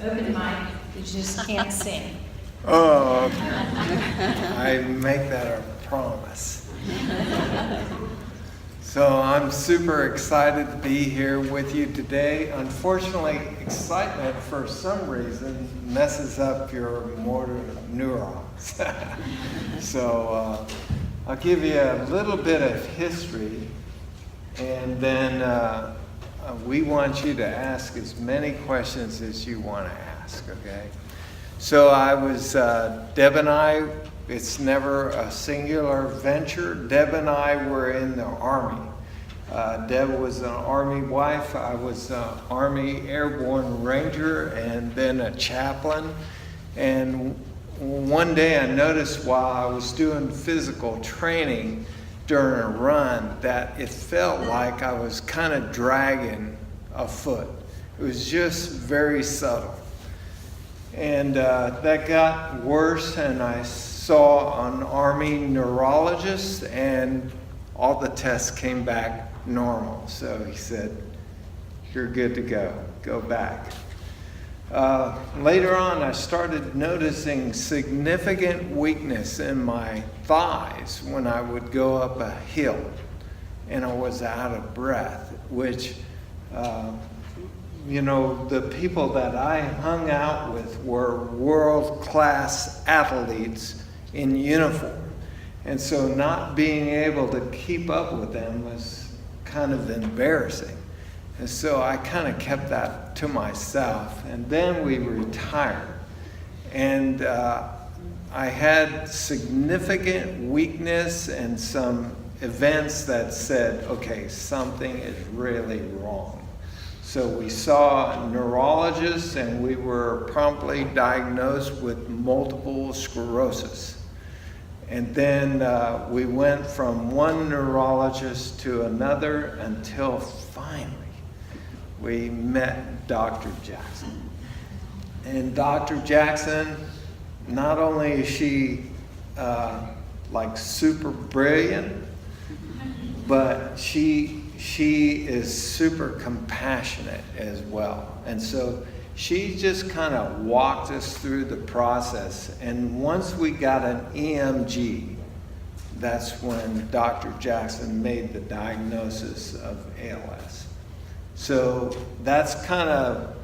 Open mic, you just can't sing. Oh, I make that a promise. So I'm super excited to be here with you today. Unfortunately, excitement for some reason messes up your motor neurons. So I'll give you a little bit of history, and then we want you to ask as many questions as you want to ask, okay? So I was, Deb and I, it's never a singular venture. Deb and I were in the Army. Deb was an Army wife. I was an Army Airborne Ranger and then a chaplain. And one day I noticed while I was doing physical training during a run that it felt like I was kind of dragging a foot. It was just very subtle. And that got worse, and I saw an Army neurologist, and all the tests came back normal. So he said, "You're good to go. Go back." Later on, I started noticing significant weakness in my thighs when I would go up a hill, and I was out of breath, which the people that I hung out with were world-class athletes in uniform. And so not being able to keep up with them was kind of embarrassing. And so I kind of kept that to myself. And then we retired. And I had significant weakness and some events that said, okay, something is really wrong. So we saw neurologists, and we were promptly diagnosed with multiple sclerosis. And then we went from one neurologist to another until finally we met Dr. Jackson. And Dr. Jackson, not only is she super brilliant, but she is super compassionate as well. And so she just kind of walked us through the process. And once we got an EMG, that's when Dr. Jackson made the diagnosis of ALS. So that's kind of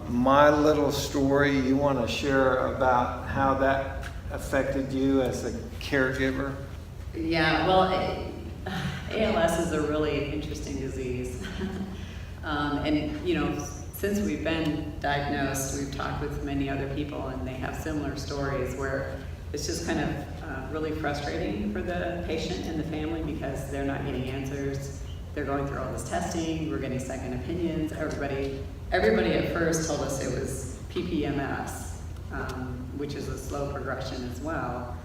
my little story. You want to share about how that affected you as a caregiver? Yeah, well, ALS is a really interesting disease. And, since we've been diagnosed, we've talked with many other people, and they have similar stories where it's just kind of really frustrating for the patient and the family because they're not getting answers. They're going through all this testing. We're getting second opinions. Everybody at first told us it was PPMS, which is a slow progression as well.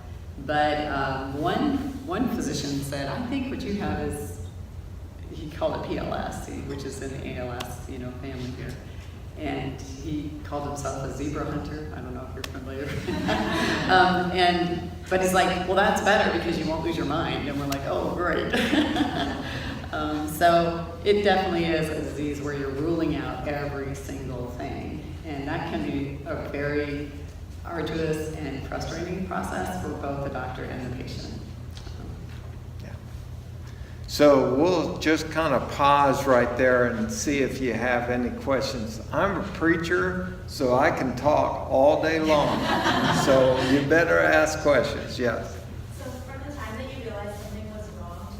But one physician said, I think what you have is, he called it PLS, which is in the ALS, family here. And he called himself a zebra hunter. I don't know if you're familiar. But he's like, well, that's better because you won't lose your mind. And we're like, oh, great. So it definitely is a disease where you're ruling out every single thing. And that can be a very arduous and frustrating process for both the doctor and the patient. Yeah. So we'll just kind of pause right there and see if you have any questions. I'm a preacher, so I can talk all day long. So you better ask questions. Yes. So from the time that you realized something was wrong to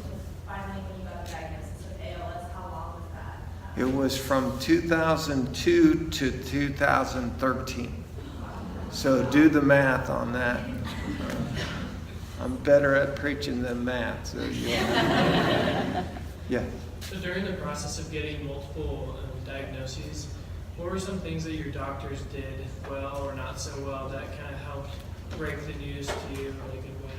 finally when you got the diagnosis of ALS, how long was that? It was from 2002 to 2013. So do the math on that. I'm better at preaching than math. So yeah. So during the process of getting multiple diagnoses, what were some things that your doctors did well or not so well that kind of helped break the news to you in a really good way?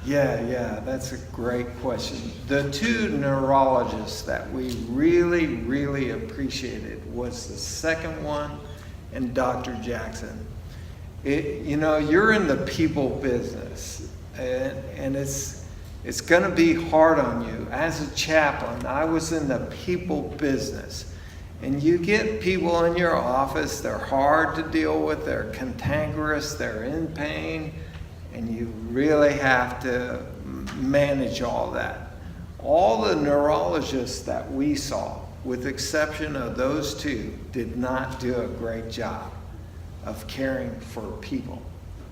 Yeah, that's a great question. The two neurologists that we really, really appreciated was the second one and Dr. Jackson. You're in the people business, and it's going to be hard on you. As a chaplain, I was in the people business, And you get people in your office, they're hard to deal with, they're cantankerous, they're in pain, and you really have to manage all that. All the neurologists that we saw, with the exception of those two, did not do a great job of caring for people.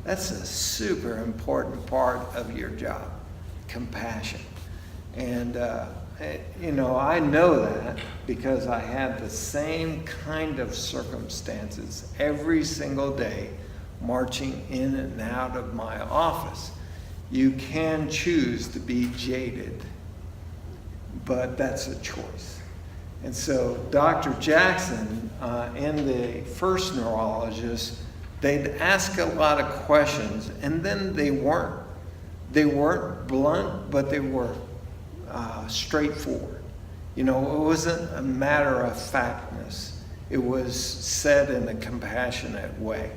That's a super important part of your job, compassion. And I know that because I had the same kind of circumstances every single day marching in and out of my office. You can choose to be jaded, but that's a choice. And so Dr. Jackson and the first neurologist, they'd ask a lot of questions, and then they weren't blunt, but they were straightforward. It wasn't a matter of factness. It was said in a compassionate way.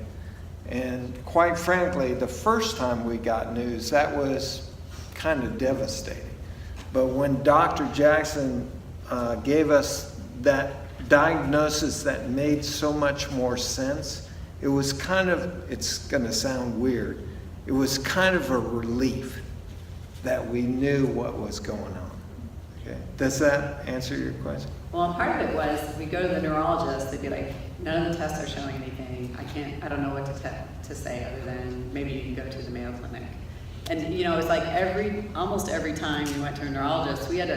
And quite frankly, the first time we got news, that was kind of devastating. But when Dr. Jackson gave us that diagnosis that made so much more sense, it was kind of, it's going to sound weird, it was kind of a relief that we knew what was going on. Okay. Does that answer your question? Well, part of it was we go to the neurologist, they'd be like, none of the tests are showing anything. I don't know what to say other than maybe you can go to the Mayo Clinic. And it was like almost every time we went to a neurologist, we had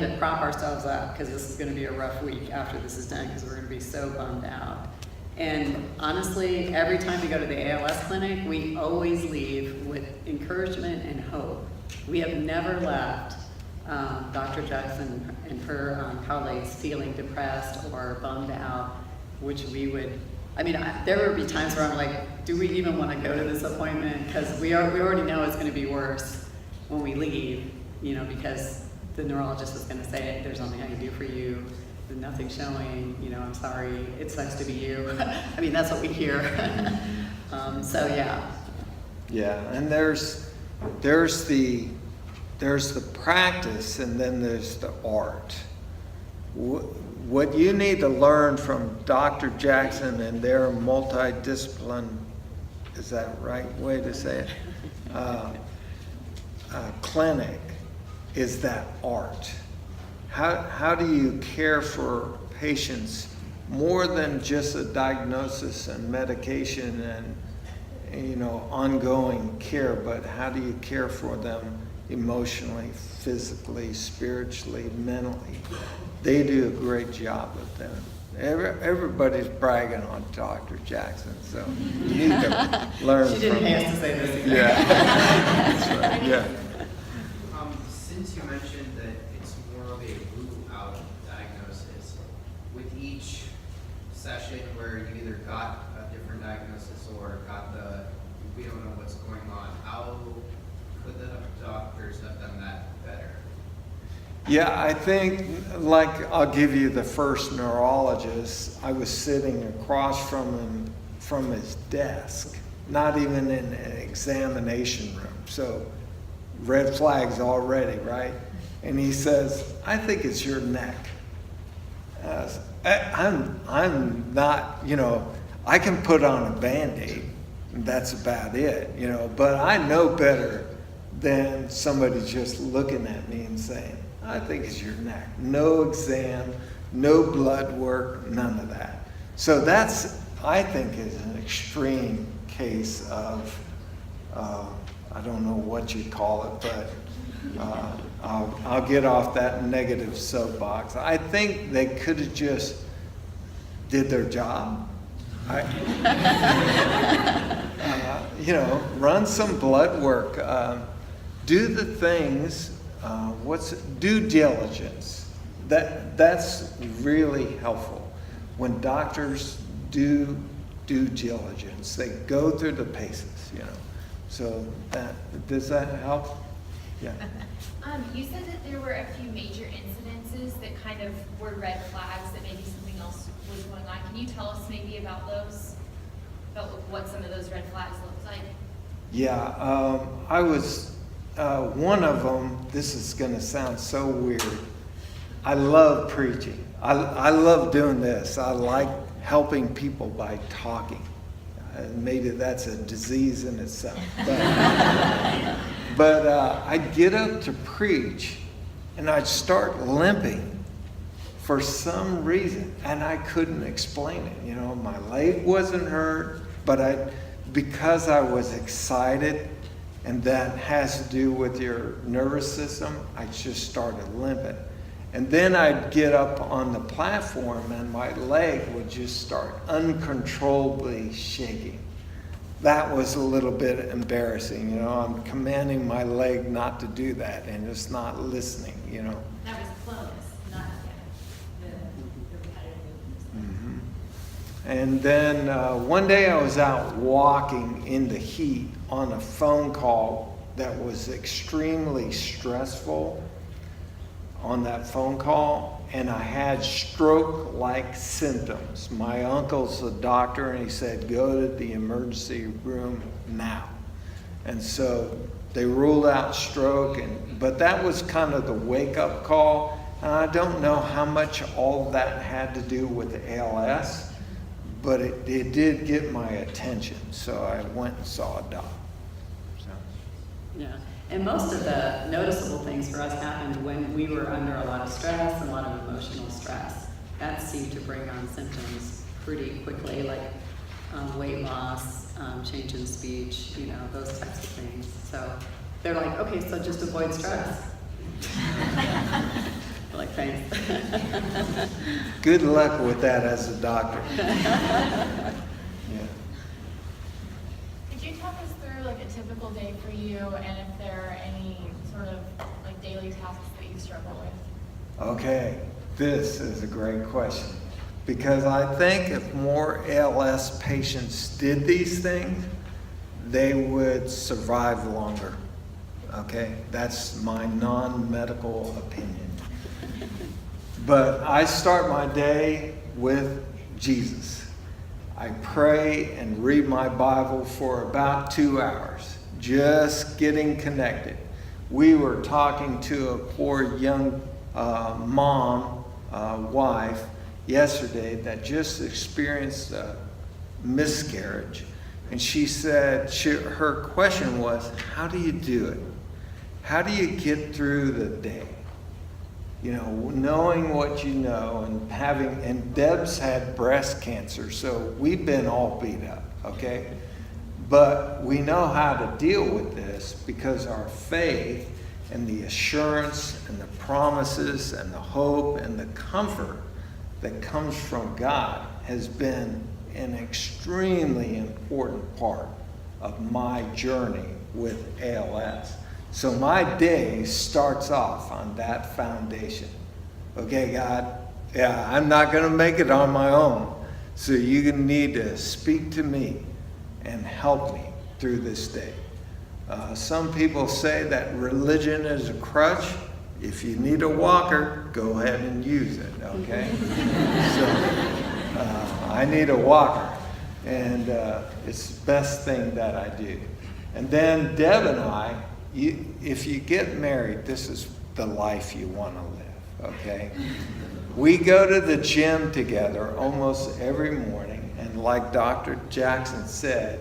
to prop ourselves up because this is going to be a rough week after this is done because we're going to be so bummed out. And honestly, every time we go to the ALS clinic, we always leave with encouragement and hope. We have never left Dr. Jackson and her colleagues feeling depressed or bummed out, which we would, there would be times where I'm like, do we even want to go to this appointment? Because we already know it's going to be worse when we leave, because the neurologist is going to say, there's nothing I can do for you. There's nothing showing, I'm sorry, it sucks to be you. That's what we hear. So yeah. Yeah, and there's the practice, and then there's the art. What you need to learn from Dr. Jackson and their multidiscipline, is that the right way to say it? Clinic is that art. How do you care for patients more than just a diagnosis and medication and ongoing care, but how do you care for them emotionally, physically, spiritually, mentally? They do a great job with them. Everybody's bragging on Dr. Jackson, so you need to learn from. She didn't pay us to say this again. Yeah, that's right. Yeah. Since you mentioned that it's more of a rule-out diagnosis, with each session where you either got a different diagnosis or got we don't know what's going on, how could the doctors have done that better? Yeah, I think, I'll give you the first neurologist. I was sitting across from him from his desk, not even in an examination room. So red flags already, right? And he says, I think it's your neck. I'm not, I can put on a Band-Aid, and that's about it, but I know better than somebody just looking at me and saying, I think it's your neck. No exam, no blood work, none of that. So that's, I think, is an extreme case of, I don't know what you call it, but I'll get off that negative soapbox. I think they could have just did their job. Run some blood work. Do the things. Due diligence? That's really helpful. When doctors do due diligence, they go through the paces. So does that help? Yeah. You said that there were a few major incidences that kind of were red flags that maybe something else was going on. Can you tell us maybe about those? About what some of those red flags looked like? Yeah, I was one of them. This is going to sound so weird. I love preaching. I love doing this. I like helping people by talking. Maybe that's a disease in itself. But I'd get up to preach, and I'd start limping for some reason, and I couldn't explain it. You know, my leg wasn't hurt, but because I was excited, and that has to do with your nervous system, I just started limping. And then I'd get up on the platform, and my leg would just start uncontrollably shaking. That was a little bit embarrassing, you know. I'm commanding my leg not to do that, and it's not listening, you know. That was close, not the repetitive movements. And then one day I was out walking in the heat on a phone call that was extremely stressful on that phone call, and I had stroke-like symptoms. My uncle's a doctor, and he said, go to the emergency room now. And so they ruled out stroke, but that was kind of the wake-up call. And I don't know how much all of that had to do with ALS, but it did get my attention, so I went and saw a doc. So. Yeah, and most of the noticeable things for us happened when we were under a lot of stress and a lot of emotional stress. That seemed to bring on symptoms pretty quickly, like weight loss, change in speech, you know, those types of things. So they're like, okay, so just avoid stress. Like, thanks. Good luck with that as a doctor. Yeah. Could you talk us through like a typical day for you, and if there are any sort of like daily tasks that you struggle with? Okay, this is a great question, because I think if more ALS patients did these things, they would survive longer. Okay, that's my non-medical opinion. But I start my day with Jesus. I pray and read my Bible for about 2 hours, just getting connected. We were talking to a poor young wife yesterday that just experienced a miscarriage. And she said, her question was, how do you do it? How do you get through the day? You know, knowing what you know, and Deb's had breast cancer, so we've been all beat up, okay? But we know how to deal with this because our faith and the assurance and the promises and the hope and the comfort that comes from God has been an extremely important part of my journey with ALS. So my day starts off on that foundation. Okay, God, yeah, I'm not going to make it on my own. So you're going to need to speak to me and help me through this day. Some people say that religion is a crutch. If you need a walker, go ahead and use it, okay? So I need a walker, and it's the best thing that I do. And then Deb and I, if you get married, this is the life you want to live, okay? We go to the gym together almost every morning, and like Dr. Jackson said,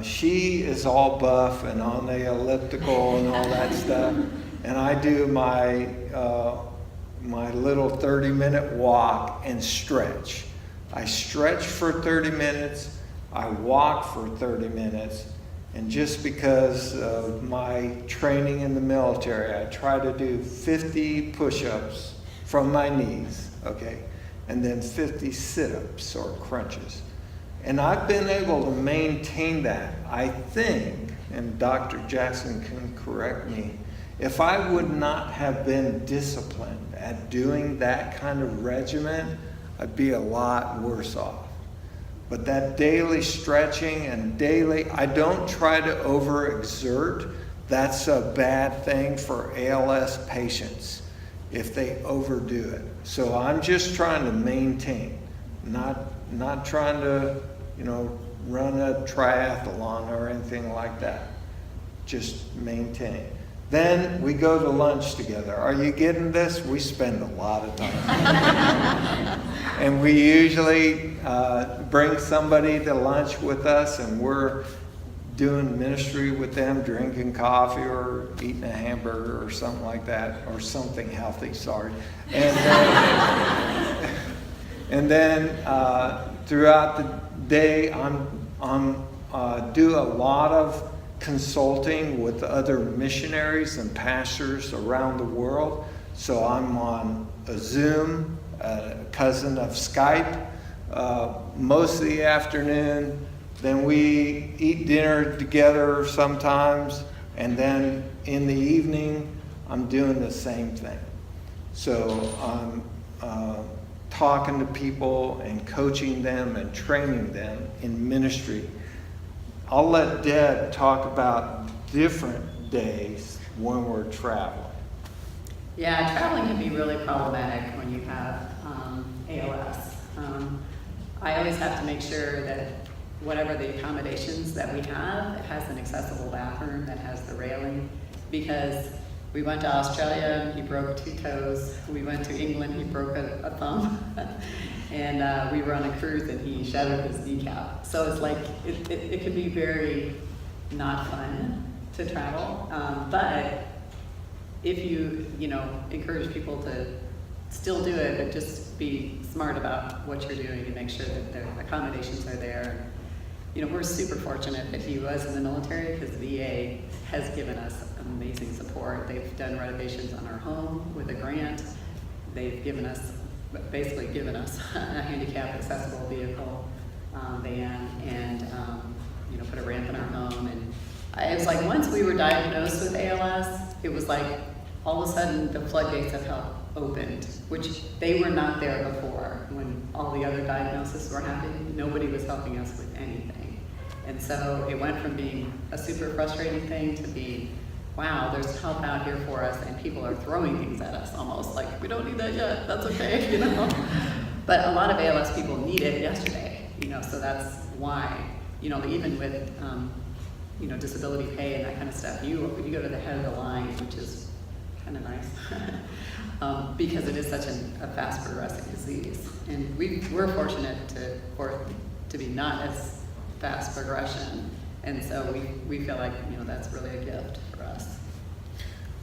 she is all buff and on the elliptical and all that stuff, and I do my little 30-minute walk and stretch. I stretch for 30 minutes, I walk for 30 minutes, and just because of my training in the military, I try to do 50 push-ups from my knees, okay? And then 50 sit-ups or crunches. And I've been able to maintain that. I think, and Dr. Jackson can correct me, if I would not have been disciplined at doing that kind of regimen, I'd be a lot worse off. But that daily stretching and I don't try to overexert. That's a bad thing for ALS patients if they overdo it. So I'm just trying to maintain, not trying to, run a triathlon or anything like that. Just maintain. Then we go to lunch together. Are you getting this? We spend a lot of time. And we usually bring somebody to lunch with us, and we're doing ministry with them, drinking coffee or eating a hamburger or something like that, or something healthy, sorry. And then throughout the day, I'm do a lot of consulting with other missionaries and pastors around the world. So I'm on a Zoom, a cousin of Skype, most of the afternoon. Then we eat dinner together sometimes, and then in the evening, I'm doing the same thing. So I'm talking to people and coaching them and training them in ministry. I'll let Deb talk about different days when we're traveling. Yeah, traveling can be really problematic when you have ALS. I always have to make sure that whatever the accommodations that we have, it has an accessible bathroom that has the railing, because we went to Australia, he broke 2 toes. We went to England, he broke a thumb. And we were on a cruise and he shattered his kneecap. So it's like, it can be very not fun to travel. But if you encourage people to still do it, but just be smart about what you're doing and make sure that the accommodations are there. We're super fortunate that he was in the military, because VA has given us amazing support. They've done renovations on our home with a grant. They've basically given us a handicap accessible vehicle van, and put a ramp in our home. And it was like, once we were diagnosed with ALS, it was like all of a sudden the floodgates of help opened, which they were not there before. When all the other diagnoses were happening, nobody was helping us with anything. And so it went from being a super frustrating thing to being, wow, there's help out here for us, and people are throwing things at us almost like, we don't need that yet, that's okay, But a lot of ALS people need it yesterday, so that's why, even with, disability pay and that kind of stuff, you go to the head of the line, which is kind of nice, because it is such a fast progressing disease. And we're fortunate to be not as fast progression. And so we feel like, that's really a gift for us.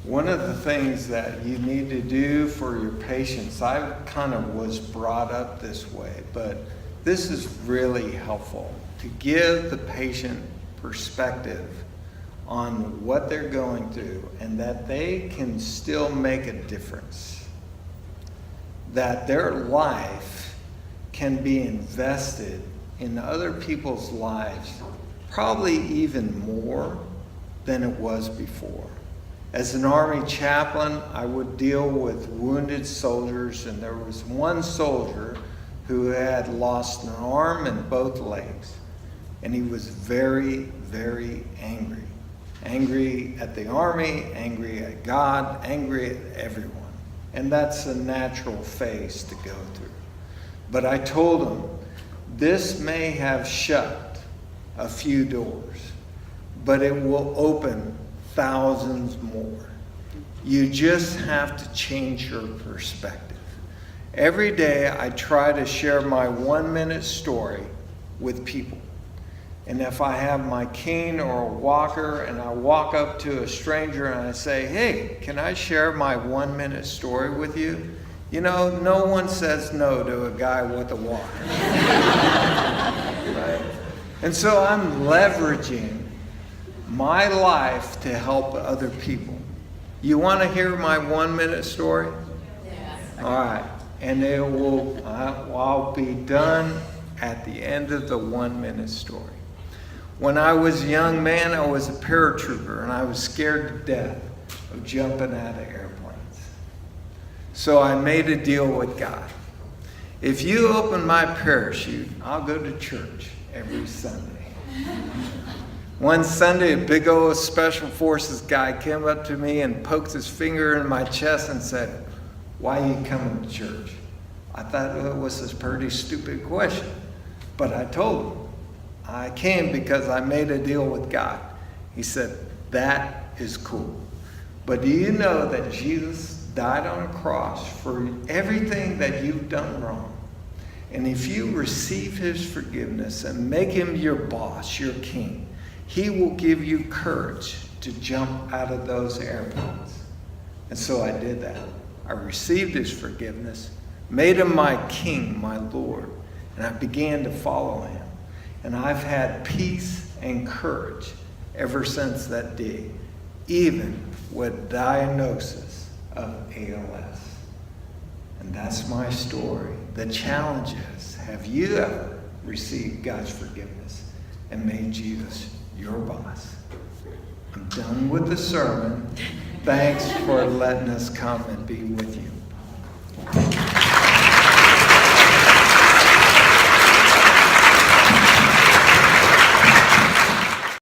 One of the things that you need to do for your patients, I kind of was brought up this way, but this is really helpful, to give the patient perspective on what they're going through, and that they can still make a difference. That their life can be invested in other people's lives, probably even more than it was before. As an Army chaplain, I would deal with wounded soldiers, and there was one soldier who had lost an arm and both legs. And he was very, very angry. Angry at the Army, angry at God, angry at everyone. And that's a natural phase to go through. But I told him, this may have shut a few doors, but it will open thousands more. You just have to change your perspective. Every day I try to share my 1-minute story with people. And if I have my cane or a walker and I walk up to a stranger and I say, hey, can I share my 1-minute story with you? No one says no to a guy with a walker. Right? And so I'm leveraging my life to help other people. You want to hear my 1-minute story? Yes. All right. And I'll be done at the end of the 1-minute story. When I was a young man, I was a paratrooper, and I was scared to death of jumping out of airplanes. So I made a deal with God. If you open my parachute, I'll go to church every Sunday. One Sunday, a big old Special Forces guy came up to me and poked his finger in my chest and said, why are you coming to church? I thought it was a pretty stupid question, but I told him, I came because I made a deal with God. He said, that is cool. But do you know that Jesus died on a cross for everything that you've done wrong? And if you receive his forgiveness and make him your boss, your king, he will give you courage to jump out of those airplanes. And so I did that. I received his forgiveness, made him my king, my Lord, and I began to follow him. And I've had peace and courage ever since that day, even with diagnosis of ALS. And that's my story. The challenge is, have you ever received God's forgiveness and made Jesus your boss? I'm done with the sermon. Thanks for letting us come and be with you.